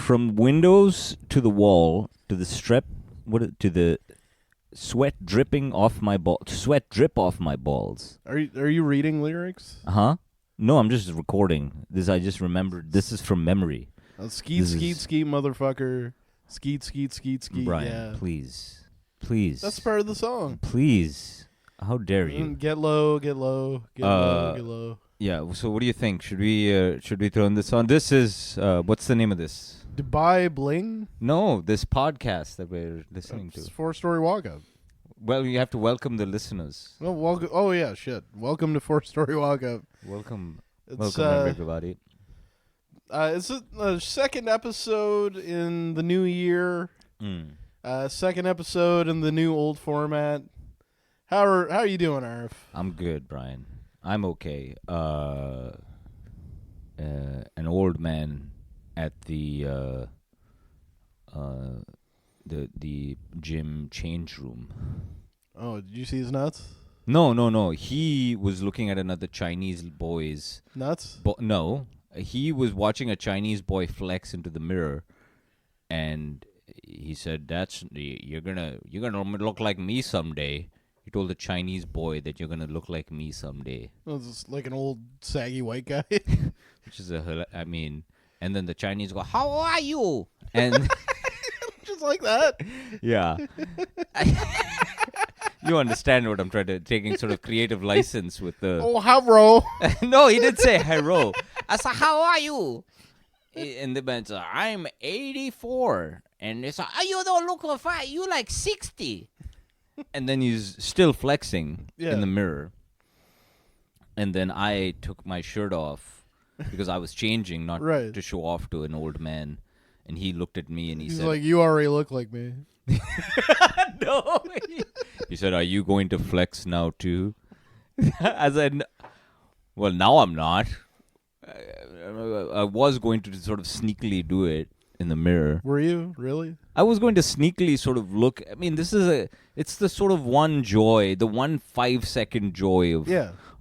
from windows to the wall to the strip, to the sweat dripping off my sweat drip off my balls. Are you reading lyrics? Uh-huh. No, I'm just recording. I just remembered. This is from memory. Skeet, motherfucker. Skeet, skeet. Brian, yeah. please. That's part of the song. Please. How dare you? Get low. Yeah, so what do you think? Should we throw in this on? This is, what's the name of this? Dubai Bling? No, this podcast that we're listening to. It's 4-Story Walk-Up. Well, you have to welcome the listeners. Well, welcome. Oh, yeah, shit. Welcome to 4-Story Walk-Up. Welcome everybody. It's a second episode in the new year. Second episode in the new old format. How are you doing, Arif? I'm good, Brian. I'm okay. An old man at the gym change room. Oh, did you see his nuts? No. He was looking at another Chinese boy's nuts. No, he was watching a Chinese boy flex into the mirror, and he said, "You're gonna look like me someday." He told the Chinese boy that you're gonna look like me someday. Oh, this is like an old saggy white guy. Which is and then the Chinese go, "How are you?" And just like that. Yeah. You understand what I'm trying to taking sort of creative license with the. Oh, hello. No, he didn't say hello. I said, "How are you?" And the man said, "I'm 84." And they said, "Oh, you don't look fat. You like 60." And then he's still flexing in the mirror. And then I took my shirt off because I was changing, not to show off to an old man. And he looked at me and he's said, like, "You already look like me." No. He said, "Are you going to flex now too?" I said, "Well, now I'm not. I was going to sort of sneakily do it in the mirror." Were you? Really? I was going to sneakily sort of look. I mean, it's the sort of one joy, the 1 5-second joy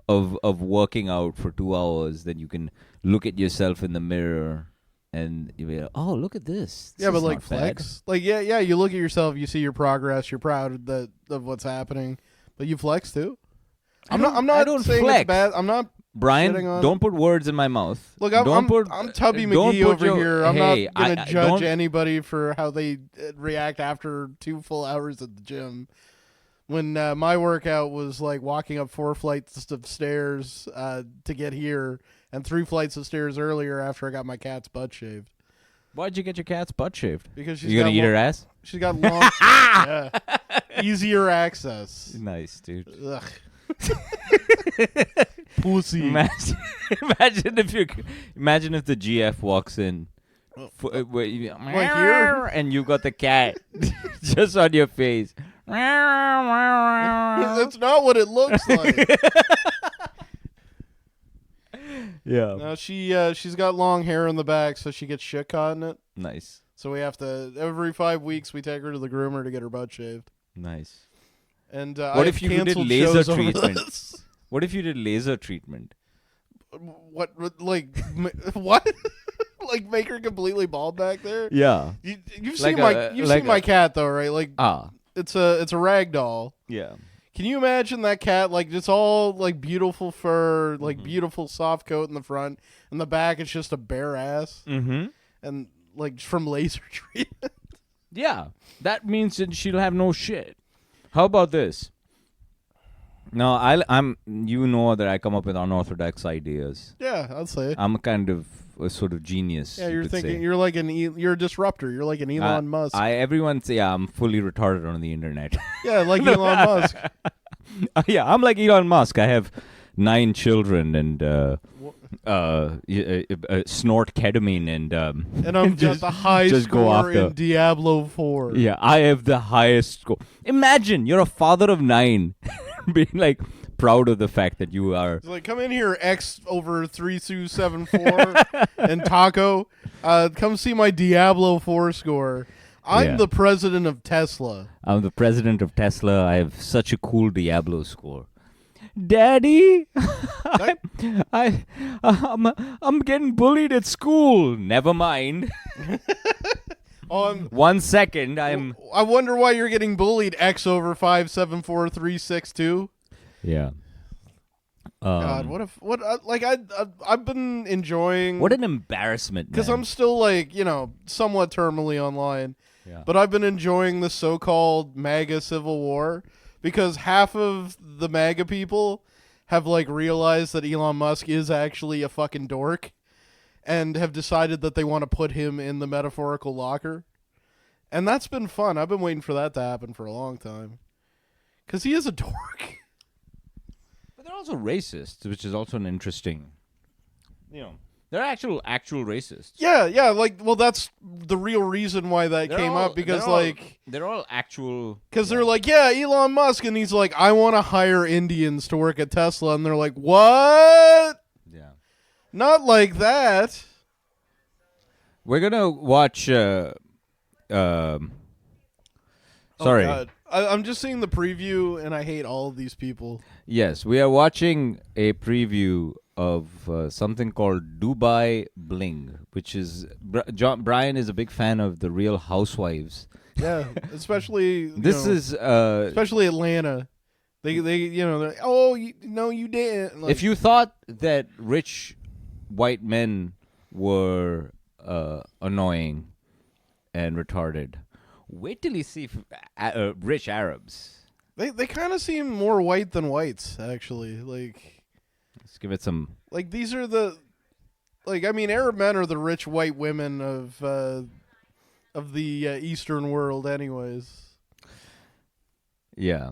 of working out for 2 hours. Then you can look at yourself in the mirror and you be like, "Oh, look at this." Yeah, but like flex. Like, yeah, you look at yourself, you see your progress, you're proud of what's happening, but you flex too. I'm not saying flex. It's bad. I'm not. Brian, don't put words in my mouth. Look, I'm Tubby McGee over here. I'm not going to judge anybody for how they react after 2 full hours at the gym. When my workout was like walking up 4 flights of stairs to get here, and 3 flights of stairs earlier after I got my cat's butt shaved. Why'd you get your cat's butt shaved? Because you gonna eat her ass? She's got long, easier access. Nice, dude. Ugh. Pussy. Imagine if the GF walks in, here? And you got the cat just on your face. That's not what it looks like. Yeah. No, she's got long hair in the back, so she gets shit caught in it. Nice. So we have to every 5 weeks we take her to the groomer to get her butt shaved. Nice. And what if you did laser treatment? What if you did laser treatment? What? Like what? Like make her completely bald back there? Yeah. You've seen my cat though, right? Like it's a rag doll. Yeah. Can you imagine that cat? Like it's all like beautiful fur, like beautiful soft coat in the front, and the back it's just a bare ass. Mm-hmm. And like from laser treatment. Yeah, that means that she'll have no shit. How about this? No, I'm. You know that I come up with unorthodox ideas. Yeah, I'll say. I'm kind of a sort of genius. Yeah, you're thinking. You're like you're a disruptor. You're like an Elon Musk. Everyone say I'm fully retarded on the internet. Yeah, like Elon Musk. Yeah, I'm like Elon Musk. I have 9 children and snort ketamine and I'm just the high score in Diablo 4. Yeah, I have the highest score. Imagine you're a father of 9, being like proud of the fact that you are. It's like, come in here, X over 3274 and Taco. Come see my Diablo 4 score. I'm the president of Tesla. I'm the president of Tesla. I have such a cool Diablo score. Daddy, I'm getting bullied at school. Never mind. 1 second, I wonder why you're getting bullied. X over 574362. Yeah. God, I've been enjoying. What an embarrassment, because I'm still somewhat terminally online. Yeah. But I've been enjoying the so-called MAGA Civil War because half of the MAGA people have realized that Elon Musk is actually a fucking dork and have decided that they want to put him in the metaphorical locker. And that's been fun. I've been waiting for that to happen for a long time. Because he is a dork. But they're also racist, which is also an interesting... They're actual racists. Yeah. That's the real reason why that came up. Because, they're all actual... Because they're Elon Musk. And he's I want to hire Indians to work at Tesla. And they're what? Yeah. Not like that. We're going to watch... Sorry. Oh, God. I'm just seeing the preview, and I hate all of these people. Yes, we are watching a preview of something called Dubai Bling, which is Brian is a big fan of the Real Housewives. Yeah, especially especially Atlanta. They they're, oh no you didn't. If you thought that rich white men were annoying and retarded, wait till you see rich Arabs. They kind of seem more white than whites, actually. Let's give it some. These are the, Arab men are the rich white women of the Eastern world, anyways. Yeah,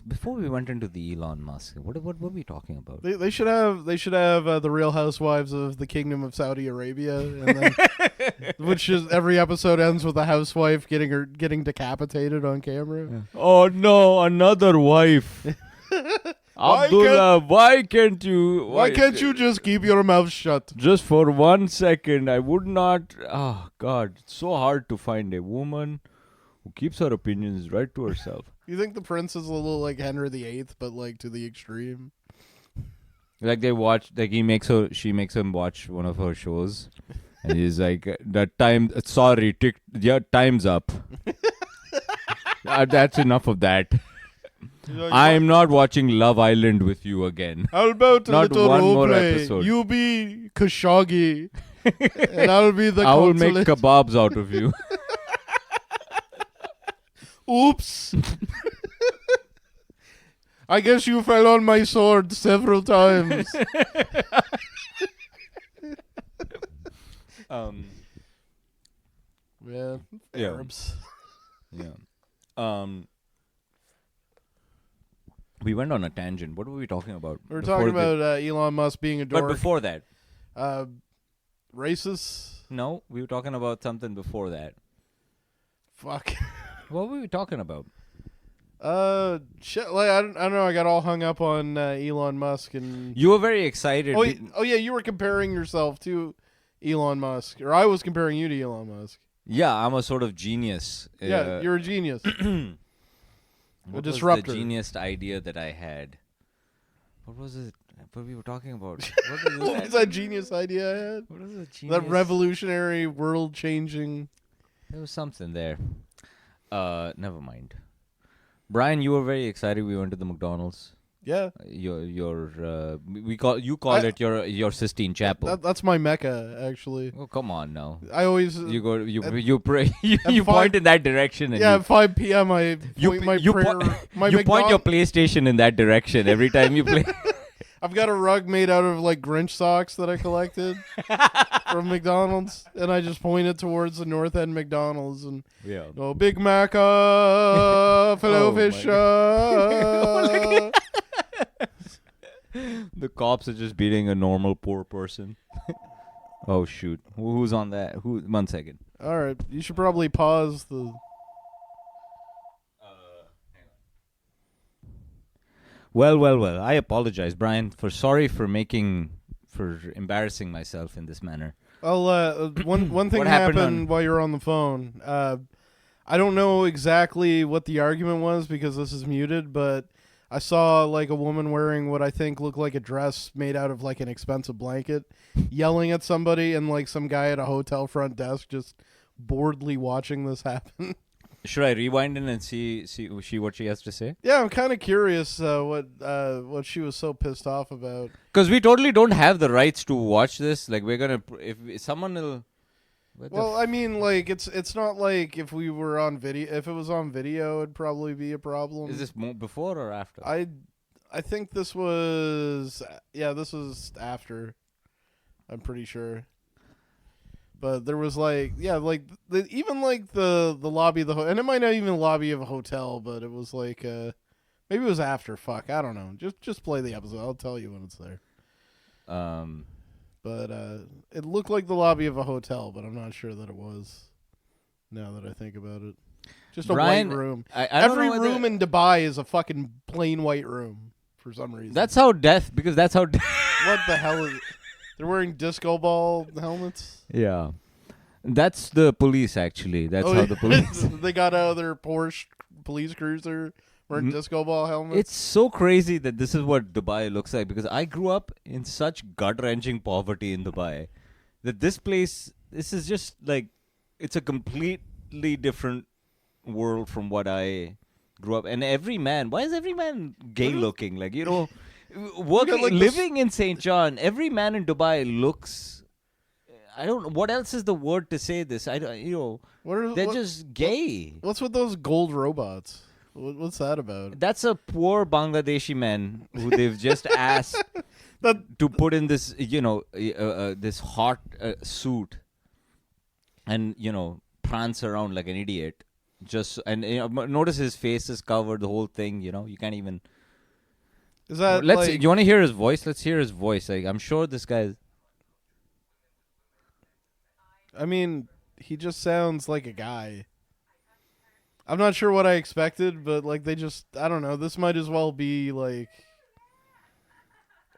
before we went into the Elon Musk, what were we talking about? They should have the Real Housewives of the Kingdom of Saudi Arabia, and then, which is every episode ends with a housewife getting decapitated on camera. Yeah. Oh no, another wife. Abdullah, why can't you just keep your mouth shut? Just for 1 second, I would not. Oh God, it's so hard to find a woman who keeps her opinions right to herself. You think the prince is a little like Henry VIII, but to the extreme? They watch, she makes him watch one of her shows, and he's that time. Sorry, time's up. That's enough of that. I'm not watching Love Island with you again. How about a not little one role more play? episode. You be Khashoggi, and I'll be the I will consulate. make kebabs out of you. Oops. I guess you fell on my sword several times. Yeah. Arabs. Yeah. We went on a tangent. What were we talking about? We were talking about Elon Musk being a dork. But before that. Racist? No, we were talking about something before that. Fuck. What were we talking about? Shit. I don't know. I got all hung up on Elon Musk and. You were very excited. Oh yeah, you were comparing yourself to Elon Musk, or I was comparing you to Elon Musk. Yeah, I'm a sort of genius. Yeah, you're a genius. What a was disruptor. the genius idea that I had? What was it? What we were talking about? What was that genius idea I had? What was the genius? That revolutionary, world-changing. There was something there. Never mind. Brian, you were very excited. We went to the McDonald's. Yeah. You call it your Sistine Chapel. That's my Mecca, actually. Oh, come on now. I always you pray you point in that direction. And at 5 p.m. I point my prayer. You point your PlayStation in that direction every time you play. I've got a rug made out of Grinch socks that I collected from McDonald's, and I just point it towards the North End McDonald's and Big Mac, filet fish. The cops are just beating a normal poor person. Oh shoot! Who's on that? 1 second. All right, you should probably pause the. Hang on. Well. I apologize, Brian. Sorry for embarrassing myself in this manner. One thing happened while you were on the phone. I don't know exactly what the argument was because this is muted, but I saw like a woman wearing what I think looked like a dress made out of like an expensive blanket, yelling at somebody, and like some guy at a hotel front desk just boredly watching this happen. Should I rewind in and see what she has to say? Yeah, I'm kind of curious what she was so pissed off about. Because we totally don't have the rights to watch this. Like, we're gonna if someone will. Well, I mean, like it's not like if we were on video. If it was on video, it'd probably be a problem. Is this before or after? I think this was after. I'm pretty sure. But there was like even like the lobby of the and it might not even the lobby of a hotel, but it was like maybe it was after. Fuck, I don't know. Just play the episode. I'll tell you when it's there. But it looked like the lobby of a hotel, but I'm not sure that it was. Now that I think about it, just a white room. Every room in Dubai is a fucking plain white room for some reason. That's how death. What the hell is? They're wearing disco ball helmets? Yeah. That's the police, actually. That's how the police... They got out of their Porsche police cruiser wearing disco ball helmets? It's so crazy that this is what Dubai looks like, because I grew up in such gut-wrenching poverty in Dubai that this is just like... It's a completely different world from what I grew up... And every man... Why is every man gay-looking? Like, you know... living in St. John, every man in Dubai looks. I don't. What else is the word to say this? I don't. You know, they're just gay. What's with those gold robots? What's that about? That's a poor Bangladeshi man who they've just asked to put in this, this hot suit, and prance around like an idiot. Notice his face is covered. The whole thing. You can't even. Is that do you want to hear his voice? Let's hear his voice. Like, I'm sure this guy. I mean, he just sounds like a guy. I'm not sure what I expected, but like I don't know. This might as well be like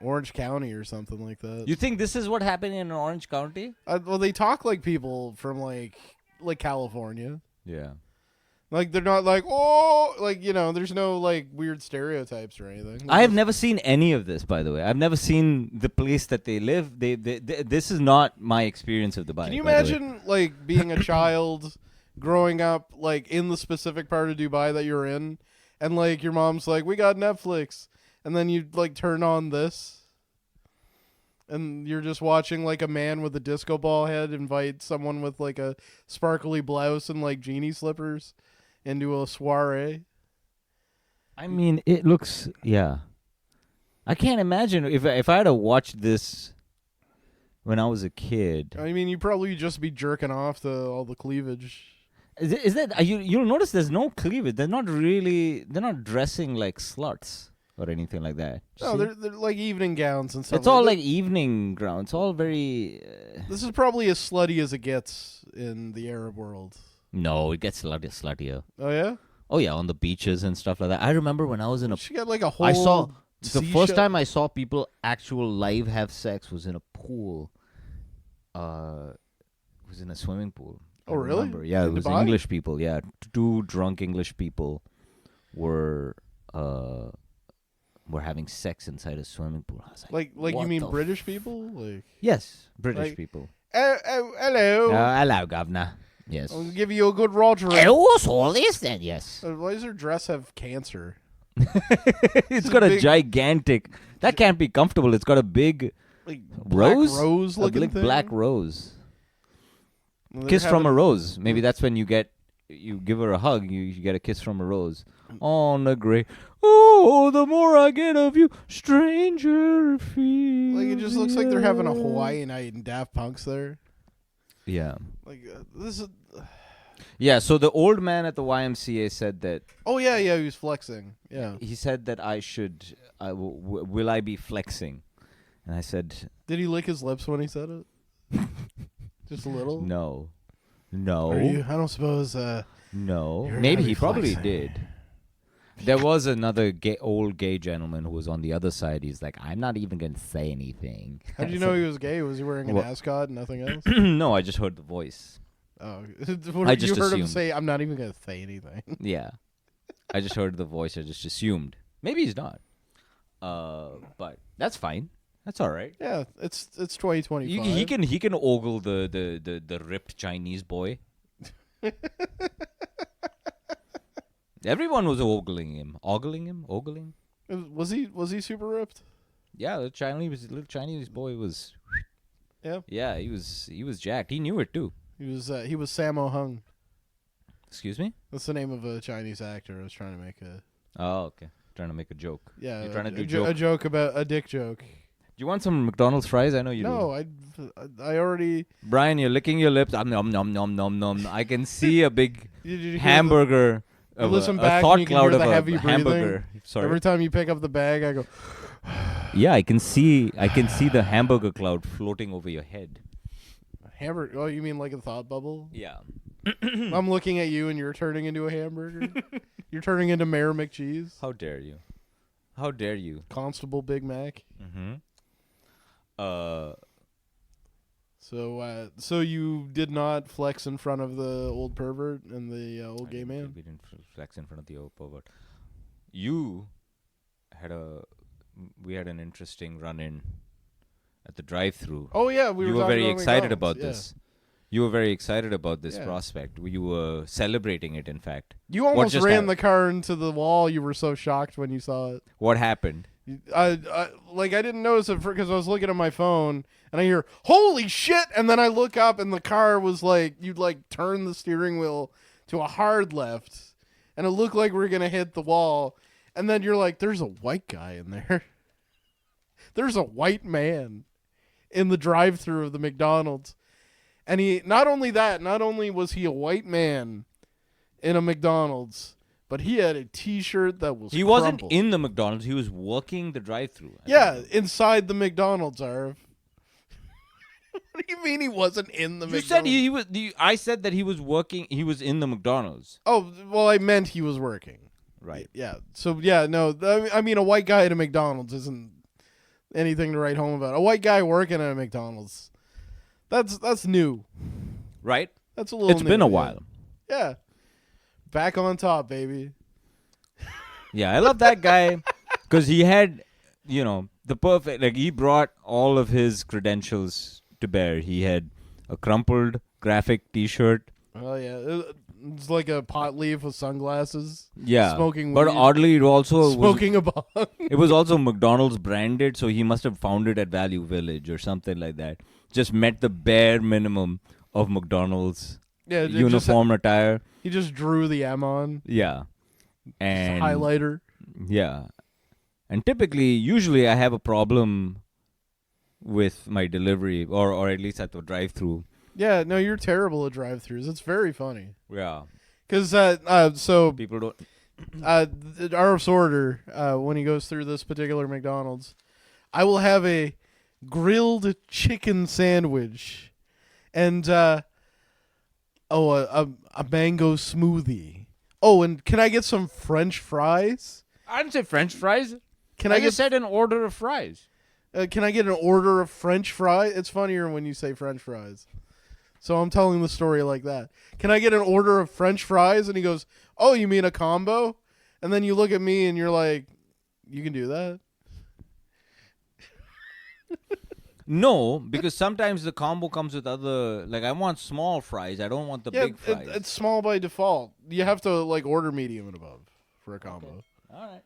Orange County or something like that. You think this is what happened in Orange County? Well, they talk like people from like California. Yeah. Like, they're not like, there's no, like, weird stereotypes or anything. I have never seen any of this, by the way. I've never seen the place that they live. This is not my experience of Dubai. Can you imagine, like, being a child growing up, like, in the specific part of Dubai that you're in, and, like, your mom's like, we got Netflix, and then you, like, turn on this, and you're just watching, like, a man with a disco ball head invite someone with, like, a sparkly blouse and, like, genie slippers into a soiree. I mean, it looks... Yeah. I can't imagine if I had to watch this when I was a kid. I mean, you'd probably just be jerking off to all the cleavage. Is that... You'll notice there's no cleavage. They're not dressing like sluts or anything like that. No, they're like evening gowns and stuff. It's all like evening gowns. It's all very... This is probably as slutty as it gets in the Arab world. No, it gets sluttier. Oh, yeah? Oh, yeah, on the beaches and stuff like that. I remember when I was in She got like a whole... The first time I saw people live have sex was in a pool. It was in a swimming pool. Oh, really? Remember. Yeah, it was Dubai? English people. Yeah, two drunk English people were having sex inside a swimming pool. I was like you mean British people? Like yes, British people. Hello. Hello, governor. Yes. I'll give you a good Roger. What's all this then? Yes. Why does her dress have cancer? It's got a gigantic... That can't be comfortable. It's got a big rose? Black rose looking thing? Black rose. Well, kiss from a rose. Maybe that's when you give her a hug, you get a kiss from a rose. On the gray. Oh, the more I get of you, stranger it feels. Like, it just looks like they're having a Hawaii night and Daft Punk's there. Yeah. Like, this is... Yeah, so the old man at the YMCA said that... Oh, yeah, he was flexing. Yeah. He said that will I be flexing? And I said... Did he lick his lips when he said it? Just a little? No. I don't suppose... No. Maybe he probably did. There was another old gay gentleman who was on the other side. He's like, I'm not even going to say anything. How did you know he was gay? Was he wearing an ascot and nothing else? No, I just heard the voice. Oh, I just you heard him assumed. say, "I'm not even gonna say anything." Yeah, I just heard the voice. I just assumed. Maybe he's not. But that's fine. That's all right. Yeah, it's 2025. He can ogle the ripped Chinese boy. Everyone was ogling him. Ogling. Was he super ripped? Yeah, the little Chinese boy was. Yeah. Yeah, he was jacked. He knew it too. He was Sammo Hung. Excuse me? That's the name of a Chinese actor. I was trying to make a. Oh, okay. Trying to make a joke. Yeah, you're trying to do a joke about a dick joke. Do you want some McDonald's fries? I know you do. No, I already. Brian, you're licking your lips. Nom nom nom nom nom. I can see a big Did you hamburger. Listen a back thought and you can cloud hear of the a heavy breathing. hamburger. Sorry. Every time you pick up the bag, I go. Yeah, I can see the hamburger cloud floating over your head. Hamburger? Oh, you mean like a thought bubble? Yeah. I'm looking at you and you're turning into a hamburger. You're turning into Mayor McCheese. How dare you? How dare you? Constable Big Mac. Mm-hmm. So you did not flex in front of the old pervert and the old gay man? We didn't flex in front of the old pervert. You had we had an interesting run-in at the drive-thru. Oh yeah, you were very excited about yeah. this. You were very excited about this Yeah. prospect. You were celebrating it, in fact. You almost ran the car into the wall. You were so shocked when you saw it. What happened? I didn't notice it because I was looking at my phone and I hear "holy shit," and then I look up and the car was like you'd like turn the steering wheel to a hard left, and it looked like we were gonna hit the wall, and then you're like, "There's a white guy in there. There's a white man in the drive-thru of the McDonald's." And not only was he a white man in a McDonald's, but he had a T-shirt that was He crumpled. wasn't in the McDonald's. He was working the drive-thru. Yeah, inside the McDonald's, Arif. What do you mean he wasn't in the McDonald's? You said he was. I said that he was working. He was in the McDonald's. Oh, well, I meant he was working. Right. Yeah. So, yeah, no. I mean, a white guy at a McDonald's isn't anything to write home about. A white guy working at a McDonald's. That's new. Right? That's a little It's new, been a yeah. while. Yeah. Back on top, baby. Yeah, I love that guy because he had, the perfect, like he brought all of his credentials to bear. He had a crumpled graphic T-shirt. Oh, yeah. It's like a pot leaf with sunglasses. Yeah. Smoking but weed. oddly, it also Smoking a bong. It was also McDonald's branded, so he must have found it at Value Village or something like that. Just met the bare minimum of McDonald's uniform attire. He just drew the M on. Yeah. And highlighter. Yeah. And usually I have a problem with my delivery or at least at the drive-thru. Yeah, no, you're terrible at drive-thrus. It's very funny. Yeah. Because so people don't Arif's order when he goes through this particular McDonald's, I will have a grilled chicken sandwich and a mango smoothie. Oh, and can I get some French fries? I didn't say French fries. I just said an order of fries. Can I get an order of French fries? It's funnier when you say French fries. So I'm telling the story like that. Can I get an order of French fries? And he goes, "Oh, you mean a combo?" And then you look at me and you're like, "You can do that?" No, because sometimes the combo comes with other, like I want small fries. I don't want the big fries. It's small by default. You have to like order medium and above for a combo. Okay. All right.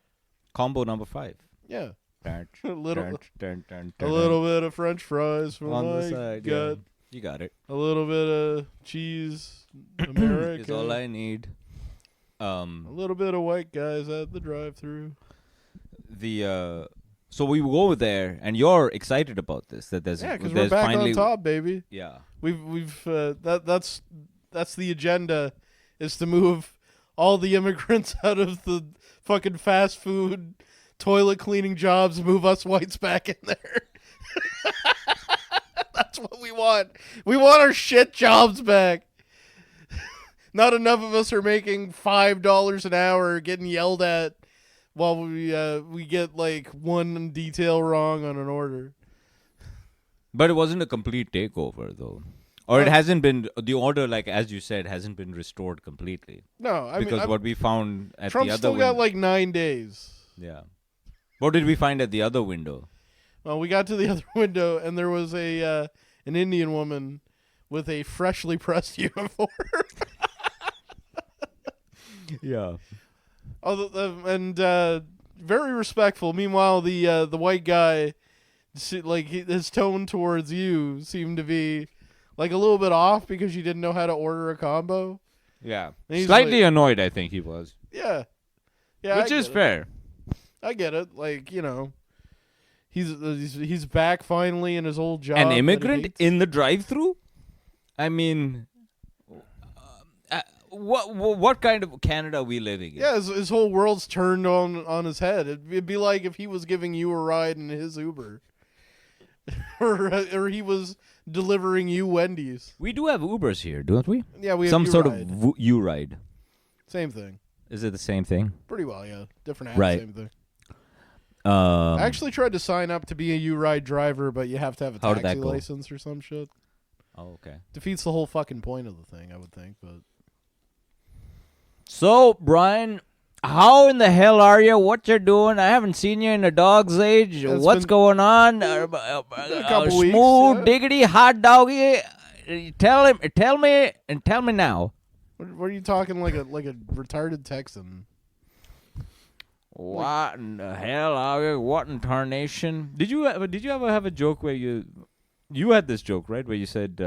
Combo number 5. Yeah. a little bit of French fries for on my the side. gut. Yeah. You got it. A little bit of cheese, America. Is all I need. A little bit of white guys at the drive-thru. So we go over there, and you're excited about this. Because we're back on top, baby. Yeah, that's the agenda, is to move all the immigrants out of the fucking fast food, toilet cleaning jobs, move us whites back in there. That's what we want. We want our shit jobs back. Not enough of us are making $5 an hour, getting yelled at while we get like one detail wrong on an order. but it wasn't a complete takeover, though. Or it hasn't been, the order, like as you said, hasn't been restored completely. No, because what we found at Trump's the other still window. got like 9 days. Yeah. What did we find at the other window? Well, we got to the other window, and there was an Indian woman with a freshly pressed uniform. Yeah. And very respectful. Meanwhile, the white guy, like his tone towards you seemed to be like a little bit off because you didn't know how to order a combo. Yeah. Slightly annoyed, I think he was. Yeah. Yeah. Which is fair. I get it. Like, you know, he's back finally in his old job. An immigrant in the drive-thru? I mean, what kind of Canada are we living in? Yeah, his whole world's turned on his head. It'd be like if he was giving you a ride in his Uber. or he was delivering you Wendy's. We do have Ubers here, don't we? Yeah, we have some sort U-Ride. of U-Ride. Same thing. Is it the same thing? Pretty well, yeah. Different app, right. Same thing. I actually tried to sign up to be a U-Ride driver, but you have to have a taxi license or some shit. Oh, okay. Defeats the whole fucking point of the thing, I would think. But so, Brian, how in the hell are you? What you're doing? I haven't seen you in a dog's age. What's going on? A couple weeks. Smooth, Yeah. diggity, hot doggy. Tell me now. What are you talking like a retarded Texan? What in the hell are you? What in tarnation? Did you ever have a joke where you had this joke, right? Where you said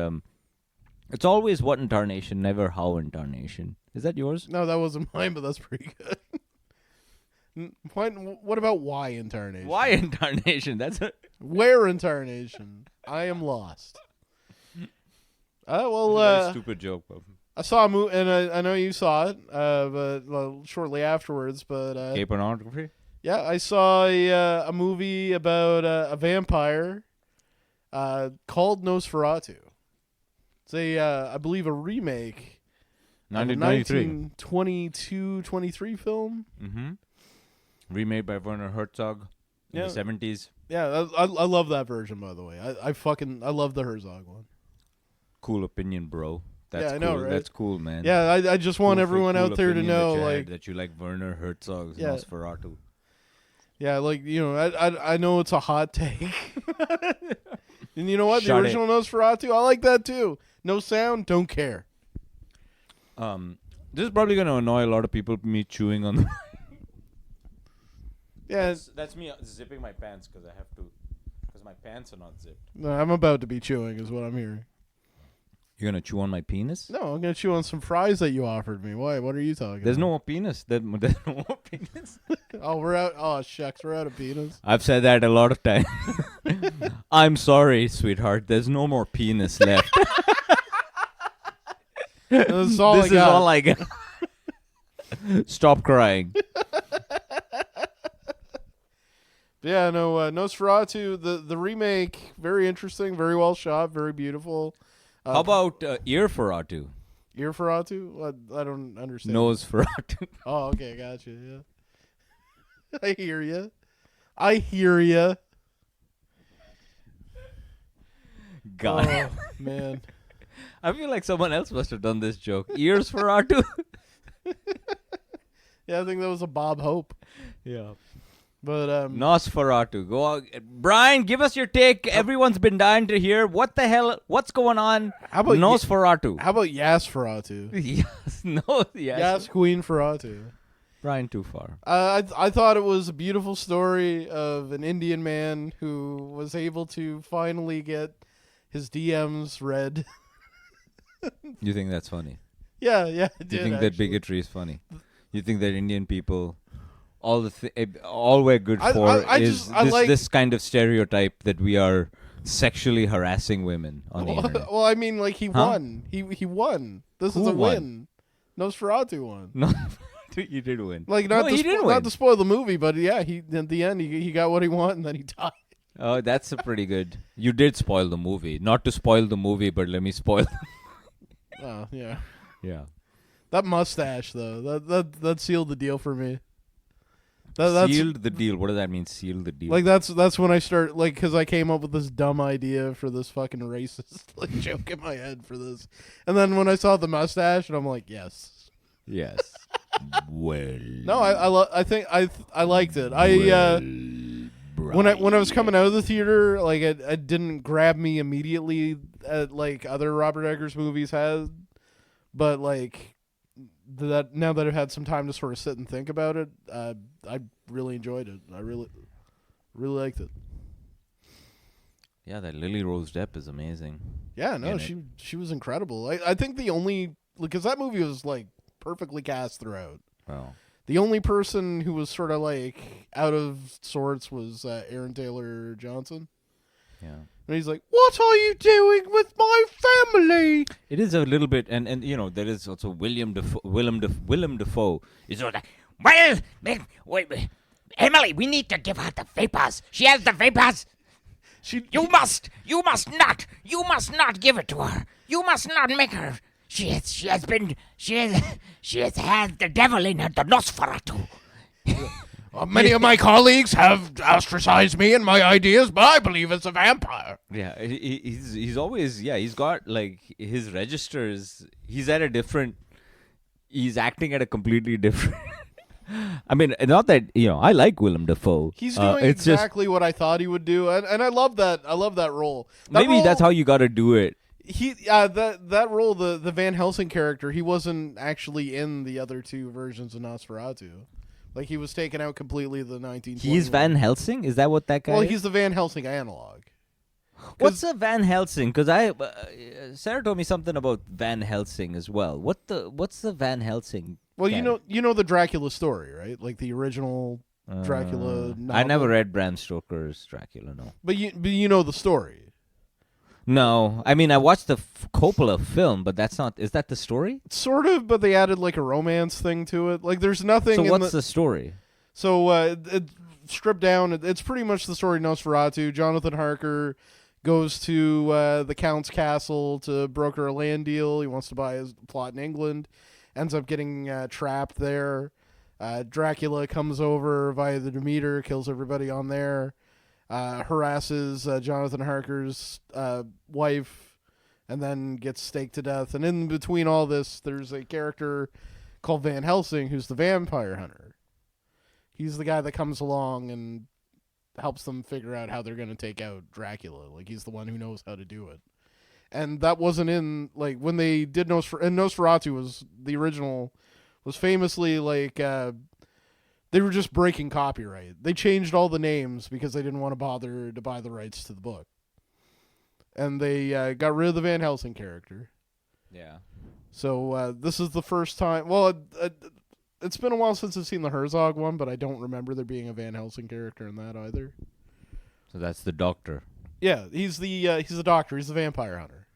it's always what in tarnation, never how in tarnation. Is that yours? No, that wasn't mine, but that's pretty good. What about why in tarnation? Why in tarnation? That's a where in tarnation? I am lost. stupid joke. I saw a movie, and I know you saw it, but shortly afterwards. But gay pornography. Yeah, I saw a movie about a vampire called Nosferatu. It's I believe, a remake. 1993. 23 film. Mm-hmm. Remade by Werner Herzog in the 70s. Yeah, I love that version, by the way. I love the Herzog one. Cool opinion, bro. That's I know, cool. right? That's cool, man. Yeah, I just want everyone out there to know, that you like Werner Herzog's Nosferatu. Yeah, like, you know, I know it's a hot take. And you know what? The original Nosferatu, I like that too. No sound, don't care. This is probably going to annoy a lot of people, me chewing on the Yeah. That's me zipping my pants because my pants are not zipped. No, I'm about to be chewing is what I'm hearing. You're going to chew on my penis? No, I'm going to chew on some fries that you offered me. Why? What are you talking There's about? no more penis. There's no more penis. Oh, we're out. Oh, shucks. We're out of penis. I've said that a lot of times. I'm sorry, sweetheart. There's no more penis left. This is all I got. Stop crying. Yeah, no, Nosferatu, the remake, very interesting, very well shot, very beautiful. How about Earfaratu? Earfaratu? I don't understand. Nosferatu. Oh, okay, gotcha, yeah. I hear you. God. Oh, man. I feel like someone else must have done this joke. Earsfaratu? Yeah, I think that was a Bob Hope. Yeah. But Nosferatu. Go on. Brian, give us your take. Everyone's been dying to hear. What the hell? What's going on? How about Nosferatu? How about Earsfaratu? Yes. No. Yes. Yas Queen Feratu. Brian, too far. I thought it was a beautiful story of an Indian man who was able to finally get his DMs read. You think that's funny? Yeah. You think that bigotry is funny? You think that Indian people, all we're good for is this kind of stereotype that we are sexually harassing women on the internet? Well, I mean, like, he won. He won. This is a win. Nosferatu won. No, you did win. Like, not to spoil the movie, but yeah, he at the end he got what he wanted and then he died. Oh, that's a pretty good. You did spoil the movie. Not to spoil the movie, but let me spoil. Oh yeah. Yeah. That mustache though, that sealed the deal for me. That's sealed the deal. What does that mean? Sealed the deal. Like that's when I start because I came up with this dumb idea for this fucking racist joke in my head for this, and then when I saw the mustache, and I'm like, yes. Well, no, I think I liked it. When I was coming out of the theater, like it didn't grab me immediately, like other Robert Eggers movies had, but like that now that I've had some time to sort of sit and think about it, I really enjoyed it. I really liked it. Yeah, that Lily Rose Depp is amazing. Yeah, no, she was incredible. I think the only because that movie was like perfectly cast throughout. Oh. The only person who was sort of like out of sorts was Aaron Taylor Johnson. Yeah. And he's like, "What are you doing with my family?" It is a little bit, and you know, there is also Willem Dafoe. He's sort of like, well, Emily, we need to give her the vapors. She has the vapors. You must not give it to her. You must not make her. She has had the devil in her, the Nosferatu. Many of my colleagues have ostracized me and my ideas, but I believe it's a vampire. Yeah, he's always, he's got like his registers. He's acting at a completely different. I mean, not that, I like Willem Dafoe. He's doing exactly what I thought he would do, and I love that. I love that role. That's how you got to do it. That role, the Van Helsing character, he wasn't actually in the other two versions of Nosferatu. Like, he was taken out completely the 1920s. He's Van Helsing? Is that what that guy is? Well, he's the Van Helsing analog. What's a Van Helsing? Because Sarah told me something about Van Helsing as well. What's the Van Helsing? Well, you know the Dracula story, right? Like the original Dracula novel. I never read Bram Stoker's Dracula, no. But you know the story. No, I mean I watched the Coppola film, but that's not. Is that the story? Sort of, but they added like a romance thing to it. Like there's nothing. So what's the story? So stripped down, it's pretty much the story of Nosferatu. Jonathan Harker goes to the Count's castle to broker a land deal. He wants to buy his plot in England. Ends up getting trapped there. Dracula comes over via the Demeter, kills everybody on there. Harasses Jonathan Harker's wife, and then gets staked to death. And in between all this, there's a character called Van Helsing, who's the vampire hunter. He's the guy that comes along and helps them figure out how they're going to take out Dracula. Like, he's the one who knows how to do it. And that wasn't in, like, when they did Nosferatu was, the original, was famously, like, they were just breaking copyright. They changed all the names because they didn't want to bother to buy the rights to the book. And they got rid of the Van Helsing character. Yeah. So this is the first time, well, it's been a while since I've seen the Herzog one, but I don't remember there being a Van Helsing character in that either. So that's the doctor. Yeah, he's the doctor. He's the vampire hunter.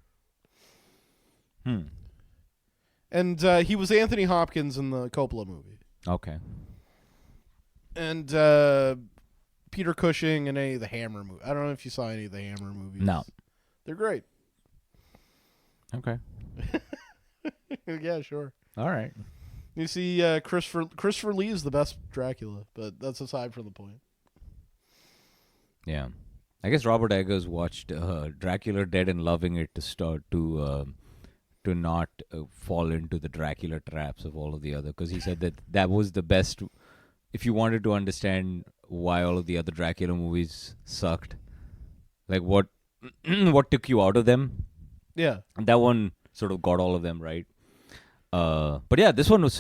And he was Anthony Hopkins in the Coppola movie. Okay. And Peter Cushing in any of the Hammer movies. I don't know if you saw any of the Hammer movies. No. They're great. Okay. Yeah, sure. All right. You see, Christopher Lee is the best Dracula, but that's aside from the point. Yeah. I guess Robert Eggers watched Dracula Dead and loving it to not fall into the Dracula traps of all of the other, because he said that was the best. If you wanted to understand why all of the other Dracula movies sucked, like what took you out of them, that one sort of got all of them right. But yeah, this one was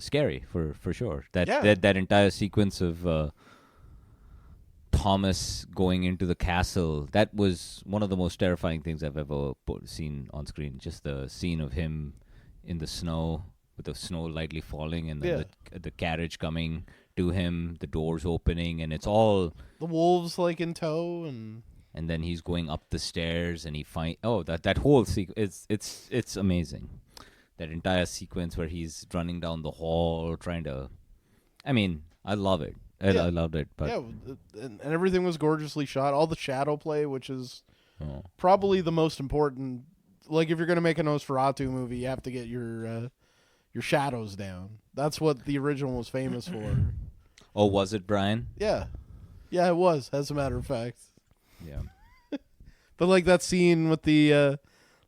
scary for sure. That entire sequence of Thomas going into the castle, that was one of the most terrifying things I've ever seen on screen. Just the scene of him in the snow, with the snow lightly falling, and then the carriage coming to him, the doors opening, and it's all the wolves like in tow, and then he's going up the stairs, and he that whole sequence. It's amazing. That entire sequence where he's running down the hall trying to. I mean, I love it. I loved it. But and everything was gorgeously shot. All the shadow play, which is probably the most important. Like, if you're going to make a Nosferatu movie, you have to get your shadows down. That's what the original was famous for. Oh, was it Brian? Yeah. Yeah, it was, as a matter of fact. Yeah. But like that scene with the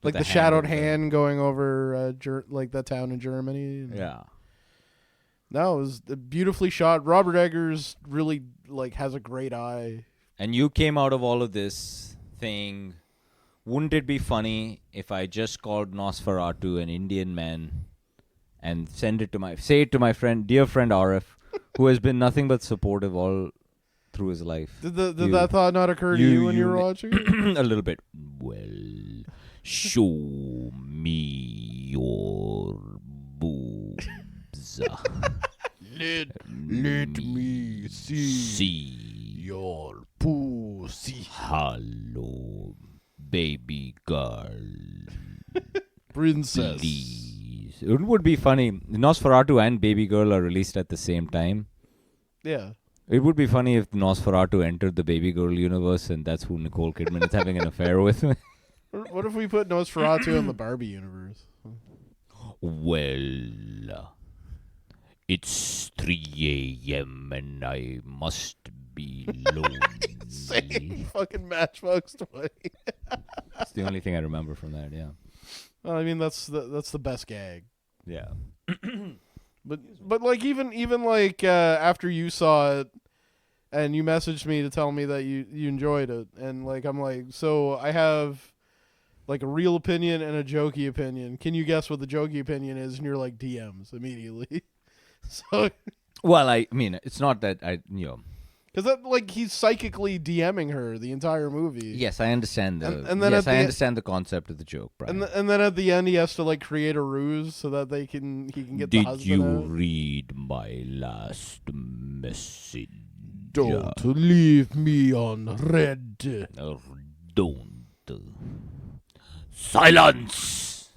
like the shadowed hand going over like that town in Germany. Yeah. No, it was beautifully shot. Robert Eggers really like has a great eye. And you came out of all of this thing. Wouldn't it be funny if I just called Nosferatu an Indian man and say it to my dear friend Arif, who has been nothing but supportive all through his life. Did that thought not occur to you when you were watching it? A little bit. Well, show me your boobs. Let me see your pussy. Hello, baby girl. Princess. Please. It would be funny. Nosferatu and Baby Girl are released at the same time. Yeah. It would be funny if Nosferatu entered the Baby Girl universe and that's who Nicole Kidman is having an affair with. What if we put Nosferatu in the Barbie universe? Well, it's 3 a.m. and I must be lonely. Saying fucking Matchbox 20. It's the only thing I remember from that, yeah. Well, I mean, that's the best gag. Yeah. But like even like after you saw it and you messaged me to tell me that you enjoyed it, and like I'm like, so I have like a real opinion and a jokey opinion. Can you guess what the jokey opinion is? And you're like, DMs immediately. So well, I mean, it's not that because that like he's psychically DMing her the entire movie. Yes, I understand and then I understand the concept of the joke, Brian. And then at the end he has to like create a ruse so that he can get the husband. Did you out. read my last message? Don't leave me on red. Don't. Silence!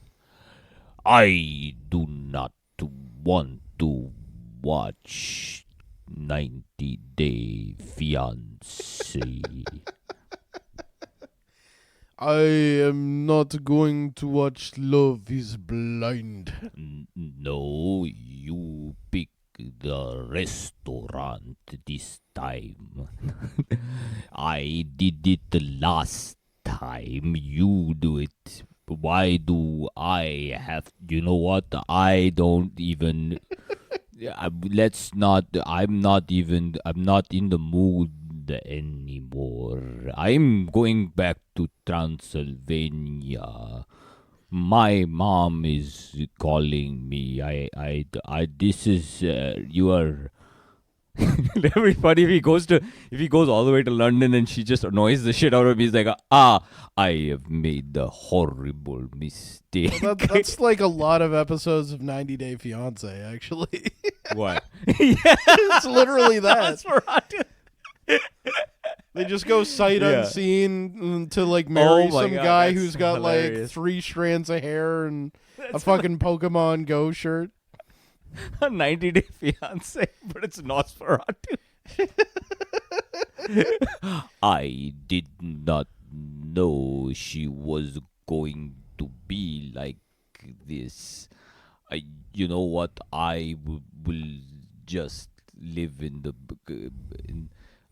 I do not want to watch 90 Day Fiancé. I am not going to watch Love is Blind. No, you pick the restaurant this time. I did it last time. You do it. Why do I have... You know what? I don't even... I'm not in the mood anymore. I'm going back to Transylvania. My mom is calling me. This is you are. Everybody, if he goes all the way to London and she just annoys the shit out of me, he's like, I have made the horrible mistake. Well, that's like a lot of episodes of 90 Day Fiancé, actually. What? Yeah, it's literally that. Nosferatu. They just go sight unseen to like marry some guy who's got hilarious. like 3 strands of hair and a fucking Pokemon Go shirt. A 90 Day Fiancé, but it's Nosferatu. I did not know she was going to be like this. You know what? I will just live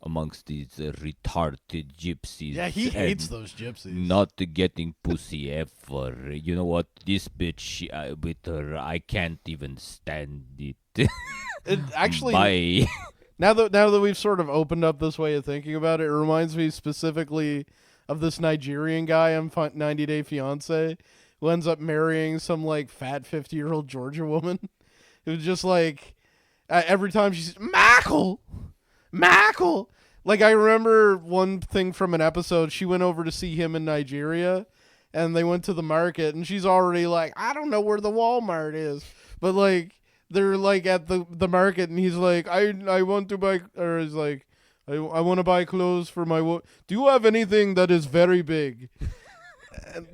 amongst these retarded gypsies. Yeah, he hates those gypsies. Not getting pussy ever. You know what? This bitch with her, I can't even stand it. It actually, Bye. now that we've sort of opened up this way of thinking about it, it reminds me specifically of this Nigerian guy on 90 Day Fiancé who ends up marrying some like fat 50-year-old Georgia woman who's just like every time she says Michael. Like I remember one thing from an episode, she went over to see him in Nigeria and they went to the market and she's already like, I don't know where the Walmart is. But like they're like at the market and he's like, I want to buy, or he's like, I want to buy clothes for my do you have anything that is very big?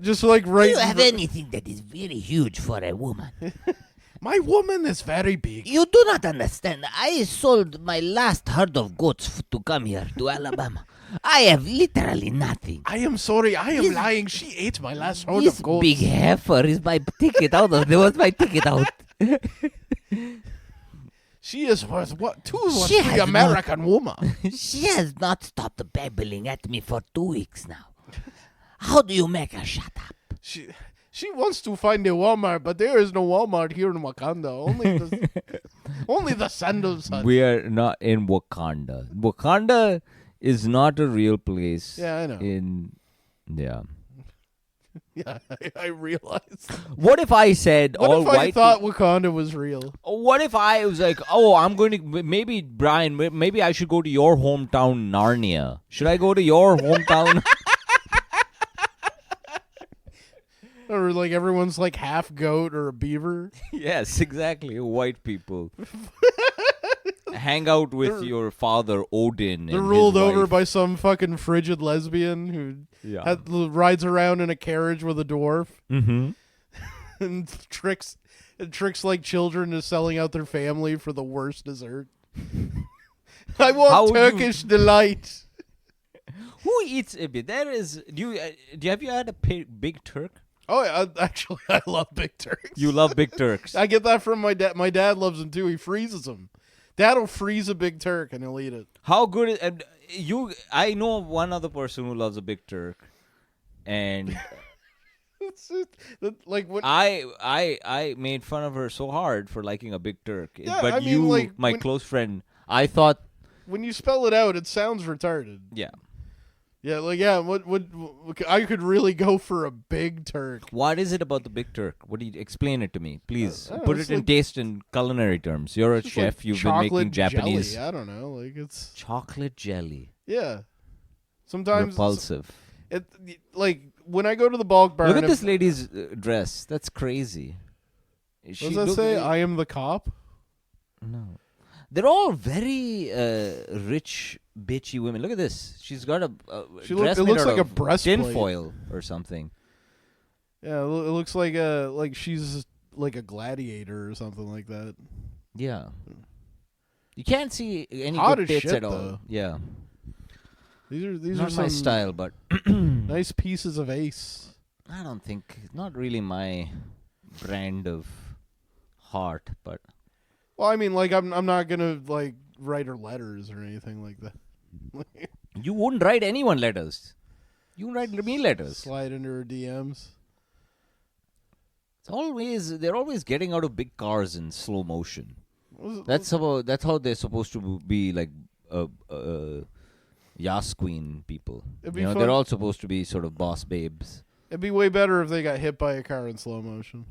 Just like right. Do you have anything that is very huge for a woman? My woman is very big. You do not understand. I sold my last herd of goats to come here to Alabama. I have literally nothing. I am sorry. I am lying. She ate my last herd of goats. This big heifer is my ticket out. Was my ticket out. She is worth what? 2 or 3 American woman. She has not stopped babbling at me for 2 weeks now. How do you make her shut up? She wants to find a Walmart, but there is no Walmart here in Wakanda. Only the sandals. We are not in Wakanda. Wakanda is not a real place. Yeah, I know. Yeah, I realized. What if I said what all if I white? thought Wakanda was real? What if I was like, oh, I'm going to maybe Brian, maybe I should go to your hometown, Narnia. Should I go to your hometown? Or like everyone's like half goat or a beaver. Yes, exactly. White people. Hang out with your father, Odin. They're and ruled his over wife. by some fucking frigid lesbian who rides around in a carriage with a dwarf and tricks like children into selling out their family for the worst dessert. I want Turkish delight. Who eats ibid? Have you had a big Turk? Oh, yeah, actually, I love Big Turks. You love Big Turks. I get that from my dad. My dad loves them too. He freezes them. Dad will freeze a Big Turk and he'll eat it. How good is I know one other person who loves a Big Turk, and like when I made fun of her so hard for liking a Big Turk. Yeah, but I mean, like, my close friend, I thought when you spell it out, it sounds retarded. Yeah. Yeah, like what I could really go for a Big Turk. What is it about the Big Turk? What do you explain it to me, please? Put it like, in taste and culinary terms. You're a chef. Like you've been making Japanese. Jelly. I don't know, like it's chocolate jelly. Yeah, sometimes repulsive. It like when I go to the bulk bar. Look at this lady's dress. That's crazy. Does that say "I am the cop"? No. They're all very rich, bitchy women. Look at this. She's got a dress it made looks out like a of breastplate. tinfoil or something. Yeah, it looks like she's like a gladiator or something like that. Yeah. You can't see any hot good as tits shit, at all. though. Yeah. These not are some my style, but nice pieces of ace. I don't think not really my brand of heart, but well, I mean, like I'm not gonna like write her letters or anything like that. You wouldn't write anyone letters. You write me letters. Slide into her DMs. They're always getting out of big cars in slow motion. That's how they're supposed to be, like Yas Queen people. They're all supposed to be sort of boss babes. It'd be way better if they got hit by a car in slow motion.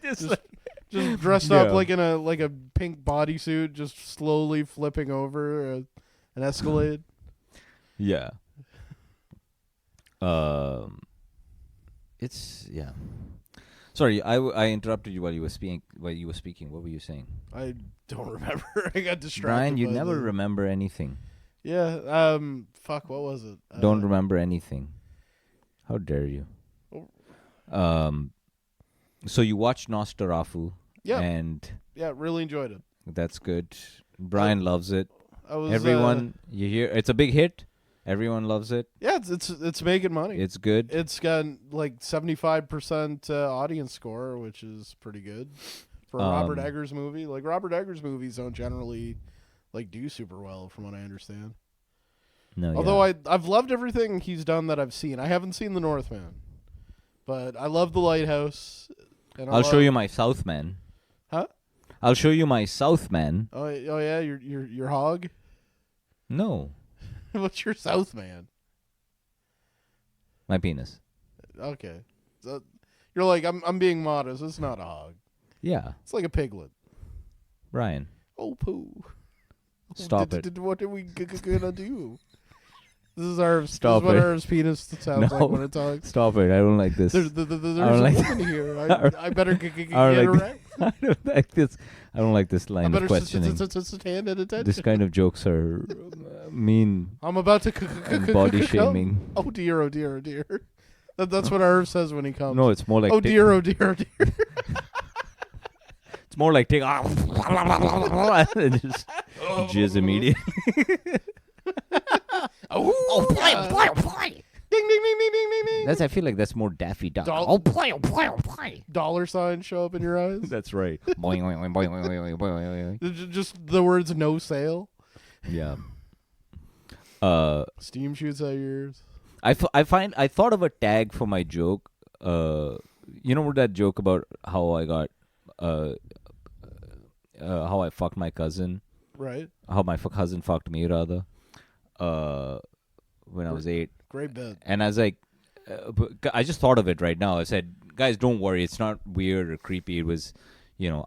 Just dressed up like in a pink bodysuit, just slowly flipping over an Escalade. Yeah. It's Sorry, I interrupted you while you were speaking. What were you saying? I don't remember. I got distracted. Brian, you never remember anything. Yeah. Fuck. What was it? Don't remember anything. How dare you? So you watched Nosferatu. Yeah. And really enjoyed it. That's good. Brian loves it. Everyone, you hear? It's a big hit. Everyone loves it. Yeah, it's making money. It's good. It's got like 75% audience score, which is pretty good for a Robert Eggers movie. Like Robert Eggers movies don't generally like do super well, from what I understand. No. Although I've loved everything he's done that I've seen. I haven't seen The Northman, but I love The Lighthouse. And I'll show you my Southman. Huh? I'll show you my Southman. Oh yeah, your hog. No. What's your Southman? My penis. Okay. So you're like, I'm being modest. It's not a hog. Yeah. It's like a piglet. Brian. Oh, poo. Stop it. What are we gonna do? This is Arif's. Stop this is what it. Arif's penis sounds like when it talks. Stop it. I don't like this. There's a woman here. I better get erect. I don't like this. I don't like this line of questioning. Stand at attention. This kind of jokes are mean. I'm about to body shaming. Oh dear, oh dear, oh dear. That's what Arif says when he comes. No, it's more like. Oh dear, oh dear, oh dear. It's more like take and just jizz immediately. Oh boy. Ding, ding, ding, ding, ding, ding, ding. I feel like that's more Daffy Duck. Dollar signs show up in your eyes. That's right. Boing, boing, boing, boing, boing, boing, boing. Just the words "no sale." Yeah. Steam shoots out your ears. I thought of a tag for my joke. You know that joke about how I got how I fucked my cousin, right? How my cousin fucked me rather, when I was 8. Great bit. And I was like, I just thought of it right now. I said, guys, don't worry, it's not weird or creepy. It was,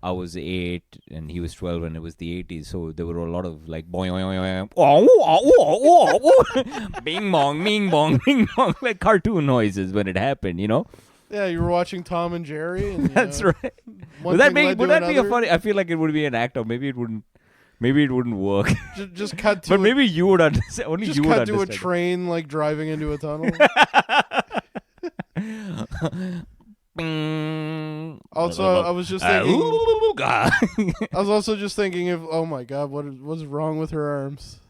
I was 8 and he was 12 and it was the 80s, so there were a lot of like boing, boing, boing, boing, bing bong, bing bong, bing bong, like cartoon noises when it happened, Yeah, you were watching Tom and Jerry. And, that's right. Would that be a funny? I feel like it would be an act, or maybe it wouldn't. Maybe it wouldn't work. Just cut to. But maybe you would understand. Only you would understand. Just cut to a train like driving into a tunnel. Also, I was just thinking. I was also just thinking of, oh my God, what's wrong with her arms?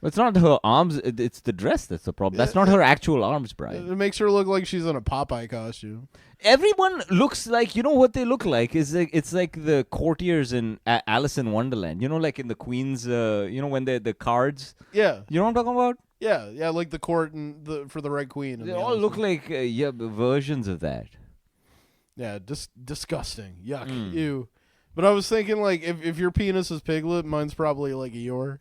It's not her arms. It's the dress that's the problem. That's not her actual arms, Brian. It makes her look like she's in a Popeye costume. Everyone looks like, what they look like is like, it's like the courtiers in Alice in Wonderland. Like in the Queen's, when they're the cards. Yeah. You know what I'm talking about? Yeah, like the court for the Red Queen. They all look like versions of that. Yeah, disgusting. Yuck. Ew. But I was thinking, like, if your penis is Piglet, mine's probably like Eeyore.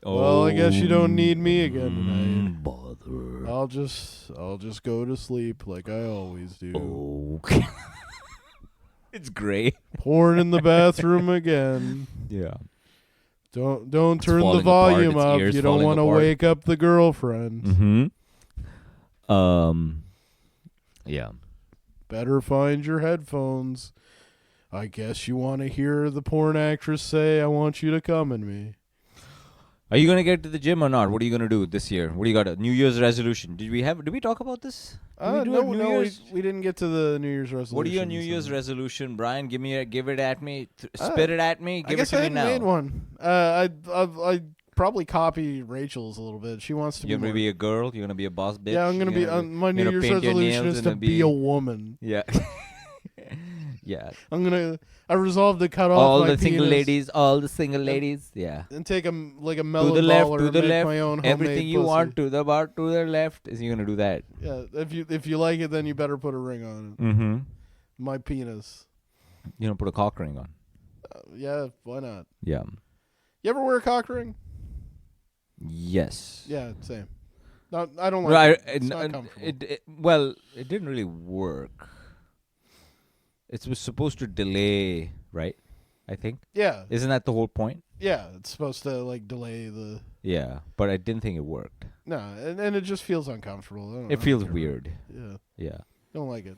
Well, I guess you don't need me again tonight. Bother. I'll just go to sleep like I always do. Okay. It's great. Porn in the bathroom again. Yeah. Don't turn the volume up. You don't want to wake up the girlfriend. Mm-hmm. Yeah. Better find your headphones. I guess you want to hear the porn actress say, "I want you to come in me." Are you going to get to the gym or not? What are you going to do this year? What do you got? A New Year's resolution? Did we talk about this? No, we didn't get to the New Year's resolution. What are your New Year's resolution, Brian? Give it at me. Spit it at me. Give it to me now. I guess I made one. I'd probably copy Rachel's a little bit. She wants to be. You're going to be a girl? You're going to be a boss bitch? Yeah, I'm going to be. My New Year's resolution is to be a woman. Yeah. Yeah. I resolved to cut off all my the single penis ladies, all the single ladies. Yeah. and take a mellow To the left, dollar to and the make left. my own Everything homemade you pussy. want to the bar, to the left. Is he going to do that? Yeah, if you like it, then you better put a ring on it. Mm-hmm. My penis. You don't put a cock ring on. Yeah, why not? Yeah. You ever wear a cock ring? Yes. Yeah, same. No, I don't like it. It's not comfortable. It didn't really work. It was supposed to delay, right? I think. Yeah. Isn't that the whole point? Yeah, it's supposed to like delay the. Yeah, but I didn't think it worked. No, and it just feels uncomfortable. It feels weird. Yeah. Yeah. Don't like it.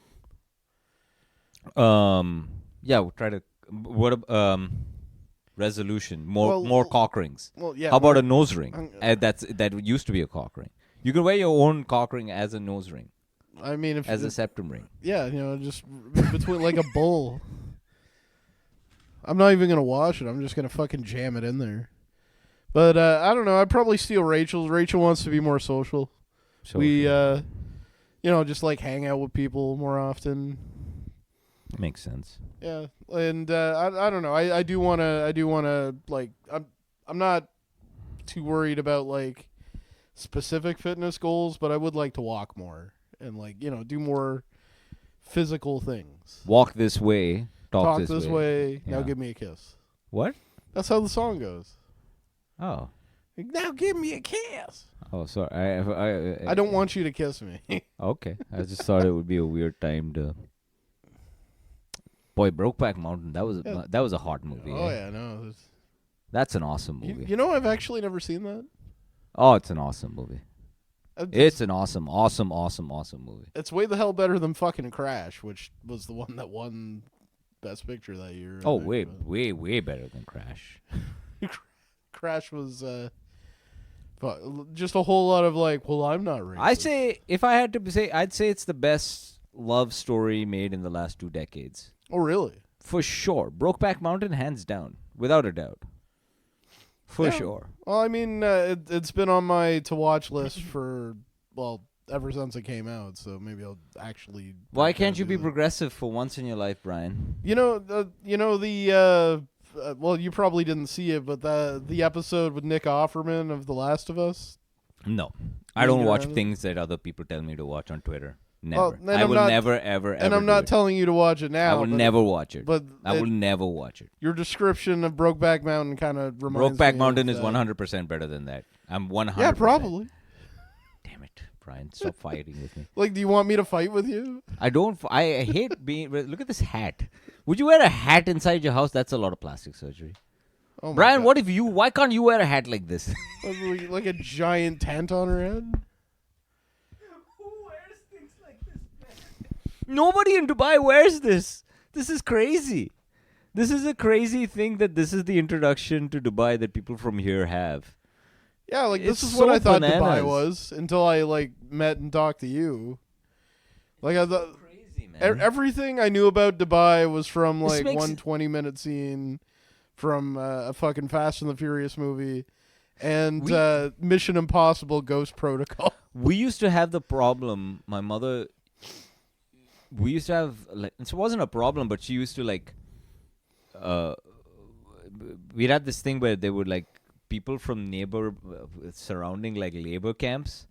Yeah, we'll try to. Resolution more cock rings. Well, yeah. How about a nose ring? That used to be a cock ring. You can wear your own cock ring as a nose ring. I mean, as a septum ring. Yeah, just between like a bowl. I'm not even gonna wash it. I'm just gonna fucking jam it in there. But I don't know. I'd probably steal Rachel's. Rachel wants to be more social. We, just like hang out with people more often. Makes sense. Yeah, and I don't know. I do wanna like I'm not too worried about like specific fitness goals, but I would like to walk more and like do more physical things. Walk this way. Talk this way. Yeah. Now give me a kiss. What? That's how the song goes. Oh. Now give me a kiss. Oh, sorry. I don't want you to kiss me. Okay. I just thought it would be a weird time to. Boy, Brokeback Mountain. That was a hot movie. Oh yeah, no. That's an awesome movie. I've actually never seen that. Oh, it's an awesome movie. It's an awesome movie. It's way the hell better than fucking Crash, which was the one that won Best Picture that year. Oh, way better than Crash. Crash was just a whole lot of like, well, I'm not racist. I say, if I had to say, I'd say it's the best love story made in the last 2 decades. Oh, really? For sure. Brokeback Mountain, hands down. Without a doubt. For sure. Well, I mean, it's been on my to-watch list for, ever since it came out. So maybe I'll actually. Why can't you be progressive for once in your life, Brian? Well, you probably didn't see it, but the episode with Nick Offerman of The Last of Us. No, I don't watch things that other people tell me to watch on Twitter. Never. I will never, ever. And I'm not telling you to watch it now. I will never watch it. But I will never watch it. Your description of Brokeback Mountain kind of reminds me. Brokeback Mountain is 100% better than that. I'm 100%. Yeah, probably. Damn it, Brian! Stop fighting with me. Like, do you want me to fight with you? I don't. I hate being. Look at this hat. Would you wear a hat inside your house? That's a lot of plastic surgery. Oh my Brian, God. why can't you wear a hat like this? like a giant tent on her head? Who wears things like this, man? Nobody in Dubai wears this. This is crazy. This is a crazy thing that this is the introduction to Dubai that people from here have. Yeah, like this is so what I thought bananas. Dubai was until I met and talked to you. Like I thought, crazy, man. Everything I knew about Dubai was from like one 20-minute scene from a fucking Fast and the Furious movie and Mission Impossible Ghost Protocol. We used to have the problem. My mother. We used to have it wasn't a problem, but she used to we'd had this thing where they would people from surrounding labor camps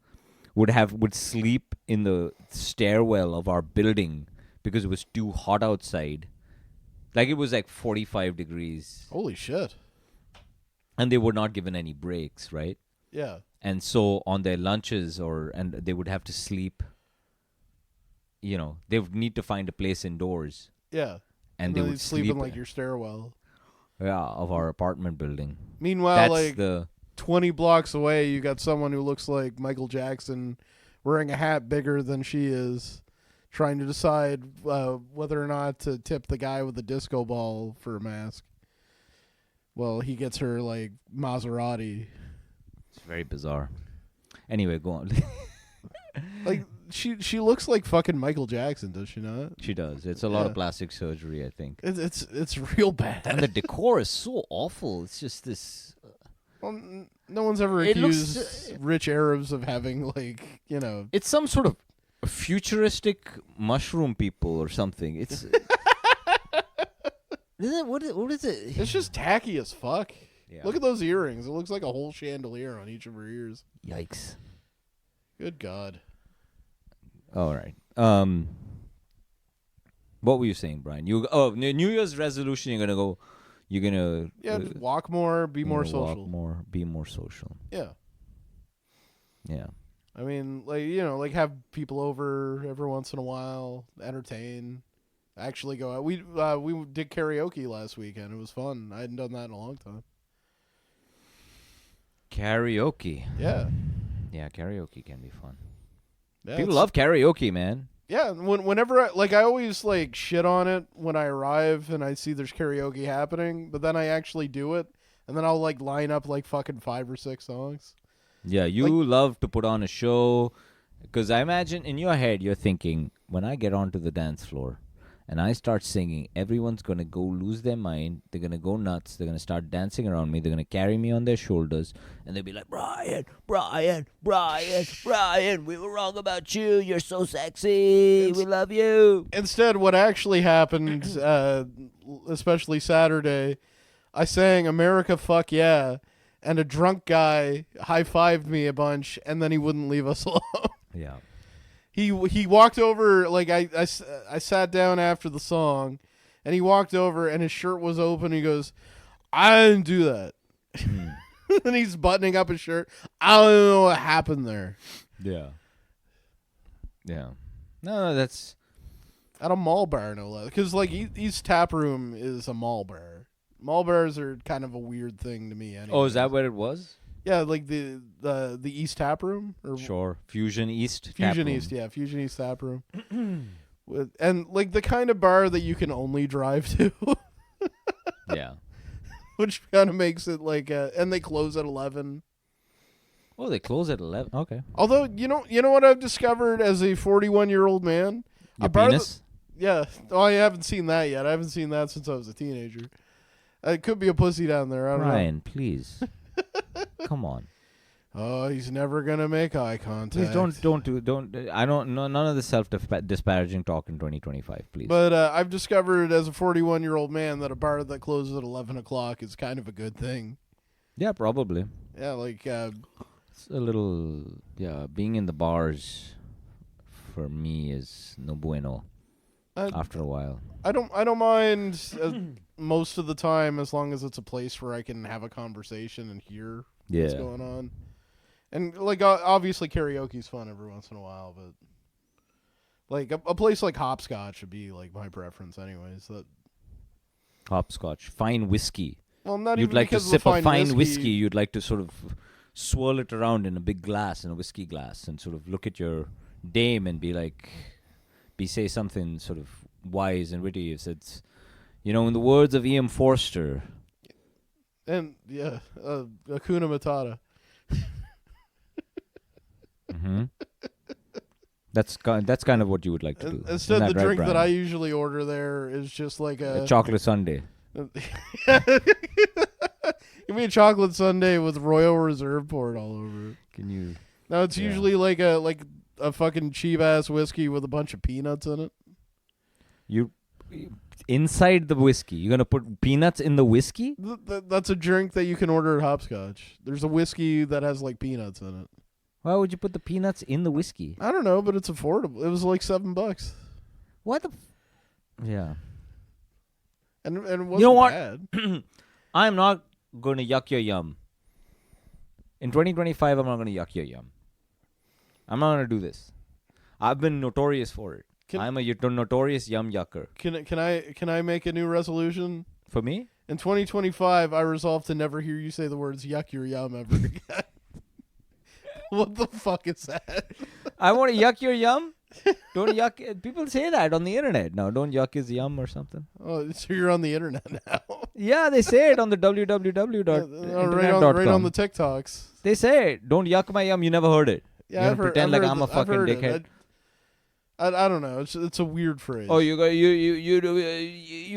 would sleep in the stairwell of our building because it was too hot outside. It was 45 degrees. Holy shit. And they were not given any breaks, right? Yeah. And so on their lunches and they would have to sleep, they would need to find a place indoors. Yeah. And they would sleep in your stairwell. Yeah, of our apartment building. Meanwhile, 20 blocks away, you got someone who looks like Michael Jackson wearing a hat bigger than she is, trying to decide whether or not to tip the guy with the disco ball for a mask. Well, he gets her Maserati. It's very bizarre. Anyway, go on. She looks like fucking Michael Jackson, does she not? She does. It's a lot of plastic surgery, I think. It's real bad. And the decor is so awful. It's just this. Well, no one's ever accused rich Arabs of having It's some sort of futuristic mushroom people or something. It's. What is it? It's just tacky as fuck. Yeah. Look at those earrings. It looks like a whole chandelier on each of her ears. Yikes. Good God. All right. What were you saying, Brian? New Year's resolution. You're gonna walk more, be more social. Walk more, be more social. Yeah. Yeah. I mean, have people over every once in a while, entertain, actually go out. We did karaoke last weekend. It was fun. I hadn't done that in a long time. Karaoke. Yeah. Yeah, karaoke can be fun. Yeah, people love karaoke, man. Yeah, whenever I always shit on it when I arrive and I see there's karaoke happening, but then I actually do it, and then I'll line up fucking 5 or 6 songs. Yeah, you love to put on a show, because I imagine in your head you're thinking, when I get onto the dance floor and I start singing, everyone's going to go lose their mind. They're going to go nuts. They're going to start dancing around me. They're going to carry me on their shoulders. And they'll be like, Brian, we were wrong about you. You're so sexy. We love you. Instead, what actually happened, especially Saturday, I sang America Fuck Yeah, and a drunk guy high-fived me a bunch, and then he wouldn't leave us alone. Yeah. He walked over, I sat down after the song, and he walked over, and his shirt was open. He goes, I didn't do that. And he's buttoning up his shirt. I don't know what happened there. Yeah. Yeah. No, that's... At a mall bar, no less. Because, East Tap Room is a mall bar. Mall bars are kind of a weird thing to me anyway. Oh, is that what it was? Yeah, the East Tap Room? Sure. Fusion East Fusion East, yeah. Fusion East Tap Room. And, the kind of bar that you can only drive to. Yeah. Which kind of makes it and they close at 11. Oh, they close at 11. Okay. Although, you know what I've discovered as a 41-year-old man? Your penis? Yeah. Oh, I haven't seen that yet. I haven't seen that since I was a teenager. It could be a pussy down there. I don't know. Ryan, please. Come on. Oh, he's never gonna make eye contact. Please don't. I don't. No, none of the self-disparaging talk in 2025, please. But I've discovered as a 41-year-old man that a bar that closes at 11 o'clock is kind of a good thing. Yeah, probably. Yeah, like it's a little. Yeah, being in the bars for me is no bueno. After a while, I don't mind most of the time as long as it's a place where I can have a conversation and hear what's going on. And like obviously karaoke's fun every once in a while, but like a place like Hopscotch would be like my preference, anyways. That Hopscotch, fine whiskey. Well, not you'd even like to because sip of a fine whiskey. You'd like to sort of swirl it around in a big glass, in a whiskey glass, and sort of look at your dame and say something sort of wise and witty. If it's, in the words of E.M. Forster. And Hakuna Matata. Mm-hmm. That's kind of what you would like to do. Instead, the right, drink Brian? that I usually order there is just like a chocolate sundae. Give me a chocolate sundae with Royal Reserve poured all over it. Can you? No, it's usually like a fucking cheap ass whiskey with a bunch of peanuts in it. You inside the whiskey, you're gonna put peanuts in the whiskey? That's a drink that you can order at Hopscotch. There's a whiskey that has like peanuts in it. Why would you put the peanuts in the whiskey? I don't know, but it's affordable. It was like $7. What the? Yeah. And it wasn't bad. I'm not going to yuck your yum. In 2025, I'm not going to yuck your yum. I'm not going to do this. I've been notorious for it. I'm a notorious yum yucker. Can I make a new resolution? For me? In 2025, I resolve to never hear you say the words yuck your yum ever again. What the fuck is that? I want to yuck your yum? Don't yuck. People say that on the internet now. Don't yuck his yum or something. Oh, so you're on the internet now. Yeah, they say it on the www.internet.com. Right on the TikToks. They say it. Don't yuck my yum. You never heard it. Yeah, I've pretend like I'm a fucking dickhead. I don't know. It's a weird phrase. Oh, you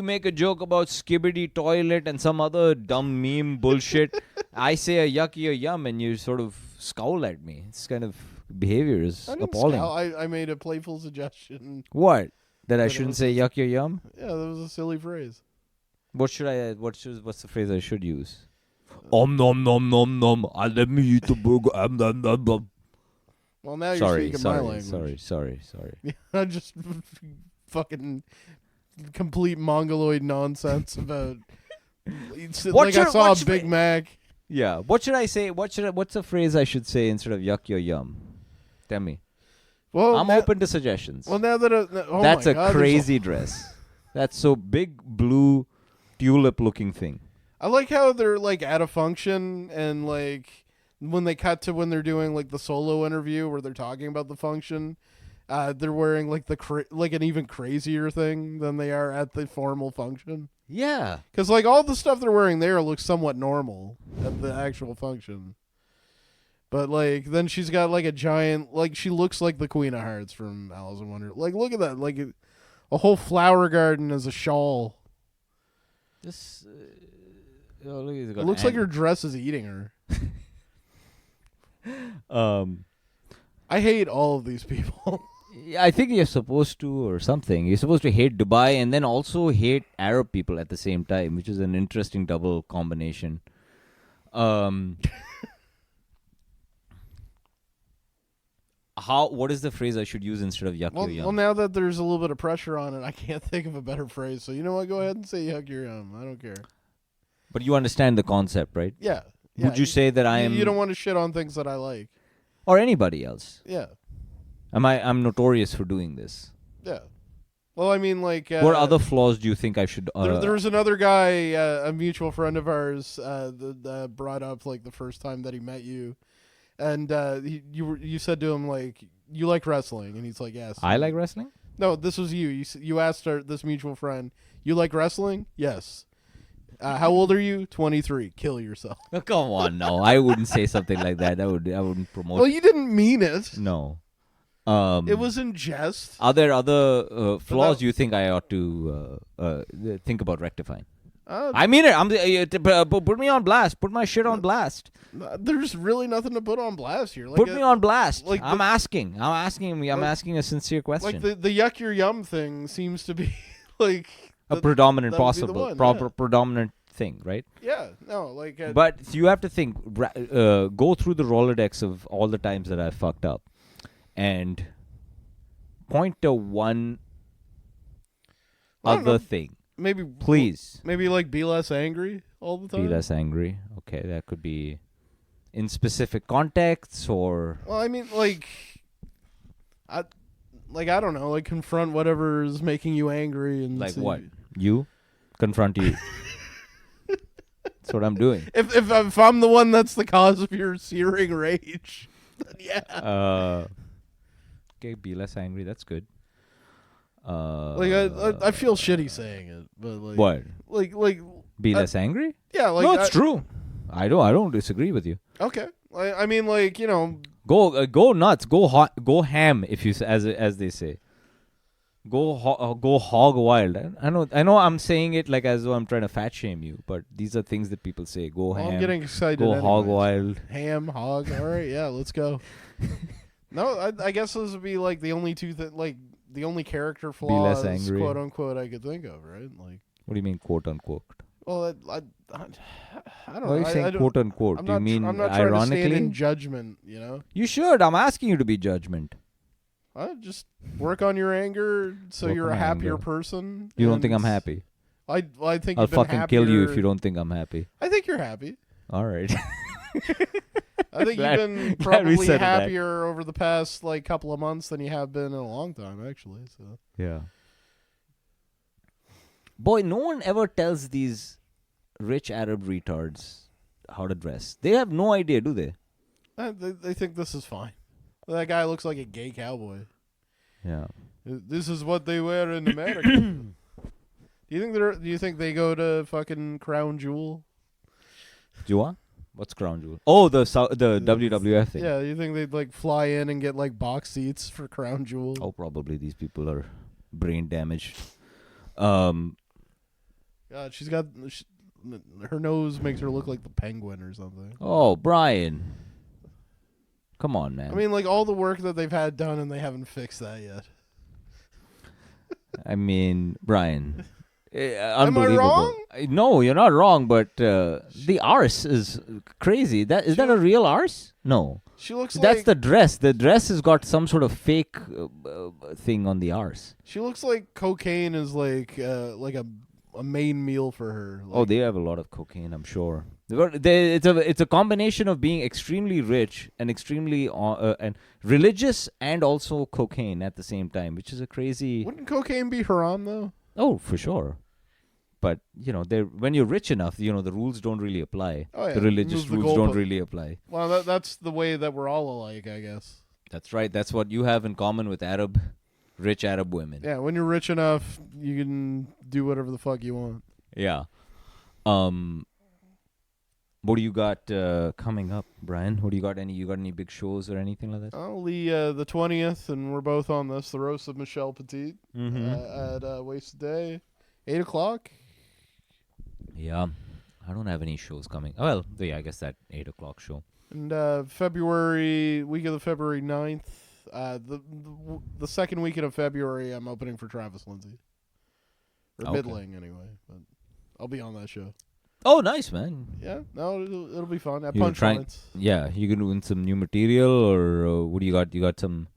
make a joke about skibbity toilet and some other dumb meme bullshit. I say a yucky or yum and you sort of scowl at me. This kind of behavior is appalling. I made a playful suggestion. What? That I shouldn't say yucky or yum? Yeah, that was a silly phrase. What's the phrase I should use? Nom nom nom nom. Let me eat the burger. Nom nom nom. Well, now you're speaking my language. Sorry. I just fucking complete mongoloid nonsense about. I saw a Big Mac. Yeah. What should I say? What's a phrase I should say instead of yuck your yum? Tell me. Well, I'm open to suggestions. Well, now that that's a crazy dress. That's so big blue tulip-looking thing. I like how they're like at a function and like. When they cut to when they're doing like the solo interview where they're talking about the function, they're wearing like like an even crazier thing than they are at the formal function. Yeah, because like all the stuff they're wearing there looks somewhat normal at the actual function, but like then she's got like a giant she looks like the Queen of Hearts from Alice in Wonderland. Like look at that, like a whole flower garden as a shawl. This it looks like her dress is eating her. I hate all of these people. I think you're supposed to or something. You're supposed to hate Dubai and then also hate Arab people at the same time, which is an interesting double combination. What is the phrase I should use instead of yuck your yum? Well, now that there's a little bit of pressure on it, I can't think of a better phrase. So you know what? Go ahead and say yuck your yum. I don't care. But you understand the concept, right? Yeah. Would you say that I am? You don't want to shit on things that I like, or anybody else. Yeah. I'm notorious for doing this. Yeah. Well, I mean, like. What other flaws do you think I should? There was another guy, a mutual friend of ours, that brought up like the first time that he met you, and you said to him like, "You like wrestling," and he's like, "Yes." I like wrestling. No, this was you. You asked this mutual friend, "You like wrestling?" Yes. How old are you? 23. Kill yourself. Oh, come on, no. I wouldn't say something like that. I wouldn't promote. Well, you didn't mean it. No. It was in jest. Are there other flaws you think I ought to think about rectifying? I mean it. Put me on blast. Put my shit on blast. There's really nothing to put on blast here. Put me on blast. Like I'm asking a sincere question. Like the yuck your yum thing seems to be like a predominant predominant thing, right? Yeah. No. Like. But you have to think. Go through the Rolodex of all the times that I fucked up, and point to one other thing. Maybe. Please. Maybe like be less angry all the time. Be less angry. Okay, that could be in specific contexts or. Well, I mean, I don't know, like confront whatever is making you angry and like what you confront you. That's what I'm doing. If I'm the one that's the cause of your searing rage, then yeah. Okay, be less angry. That's good. I feel shitty saying it, but like what? Like be less angry? Yeah, like no, it's true. I don't disagree with you. Okay, I mean, like, you know, go nuts, go ham, if you as they say. Go hog wild. I know. I'm saying it like as though I'm trying to fat shame you, but these are things that people say. Go ham. I'm getting excited. Go hog wild. Ham, hog. All right, yeah, let's go. No, I guess those would be like the only two like the only character flaws, quote unquote, I could think of, right? Like, what do you mean, quote unquote? Well, I don't know. Why are you saying quote unquote? Do you mean I'm not ironically? Trying to stand in judgment, you know. You should. I'm asking you to be judgment. Just work on your anger so you're a happier person. You don't think I'm happy? I think I'll you've been fucking kill you if you don't think I'm happy. I think you're happy. All right. I think you've been probably happier over the past like couple of months than you have been in a long time, actually. So yeah. Boy, no one ever tells these rich Arab retards how to dress. They have no idea, do they? They think this is fine. That guy looks like a gay cowboy. Yeah. This is what they wear in America. Do you think they go to fucking Crown Jewel? Jewel? What's Crown Jewel? Oh, the WWF thing. Yeah, you think they'd like fly in and get like box seats for Crown Jewel? Oh, probably these people are brain damaged. God, she's got her nose makes her look like the Penguin or something. Oh, Brian. Come on, man. I mean, like all the work that they've had done and they haven't fixed that yet. I mean, Brian. Am I wrong? No, you're not wrong, but the arse is crazy. Is that a real arse? No. She looks That's the dress. The dress has got some sort of fake thing on the arse. She looks like cocaine is like a main meal for her. Like, oh, they have a lot of cocaine, I'm sure. It's a combination of being extremely rich and extremely and religious and also cocaine at the same time, which is a crazy. Wouldn't cocaine be haram though? Oh, for sure. But when you're rich enough, the rules don't really apply. Oh, yeah. The religious rules don't really apply. Well, that's the way that we're all alike, I guess. That's right. That's what you have in common with rich Arab women. Yeah, when you're rich enough, you can do whatever the fuck you want. Yeah. What do you got coming up, Brian? What do you got? You got any big shows or anything like that? Oh, the 20th, and we're both on this. The Roast of Michelle Petit at Wasted Day, 8:00. Yeah, I don't have any shows coming. Oh, well, yeah, I guess that 8:00 show. And week of the February 9th, the second weekend of February, I'm opening for Travis Lindsay. Or middling, anyway. But I'll be on that show. Oh, nice, man. Yeah, no, it'll be fun. At Punch Lines. Yeah, you gonna win some new material, or what do you got? You got some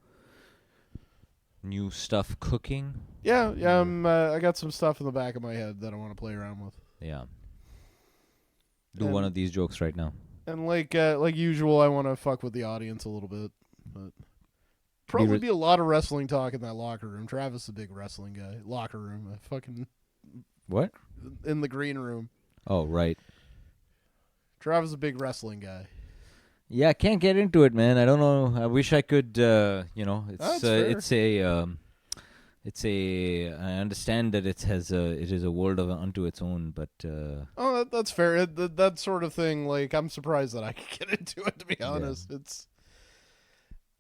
new stuff cooking? Yeah. I got some stuff in the back of my head that I want to play around with. Yeah. Do one of these jokes right now. And like usual, I want to fuck with the audience a little bit, but probably be a lot of wrestling talk in that locker room. Travis is a big wrestling guy. Locker room, what? In the green room. Oh, right. Travis is a big wrestling guy. Yeah, I can't get into it, man. I don't know. I wish I could. I understand that it is a world unto its own, but. Oh, that's fair. That sort of thing. Like, I'm surprised that I could get into it. To be honest, It's.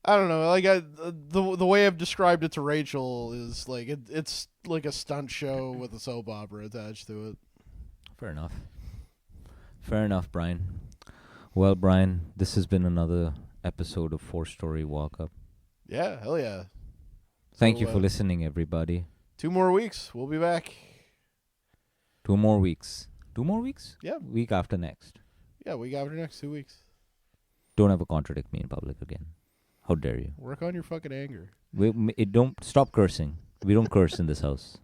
I don't know. Like the way I've described it to Rachel is like it's like a stunt show with a soap opera attached to it. Fair enough. Fair enough, Brian. Well, Brian, this has been another episode of 4-Story Walk Up. Yeah, hell yeah. Thank you for listening, everybody. 2 more weeks. We'll be back. 2 more weeks. 2 more weeks? Yeah. Week after next. Yeah, week after next, 2 weeks. Don't ever contradict me in public again. How dare you? Work on your fucking anger. Don't stop cursing. We don't curse in this house.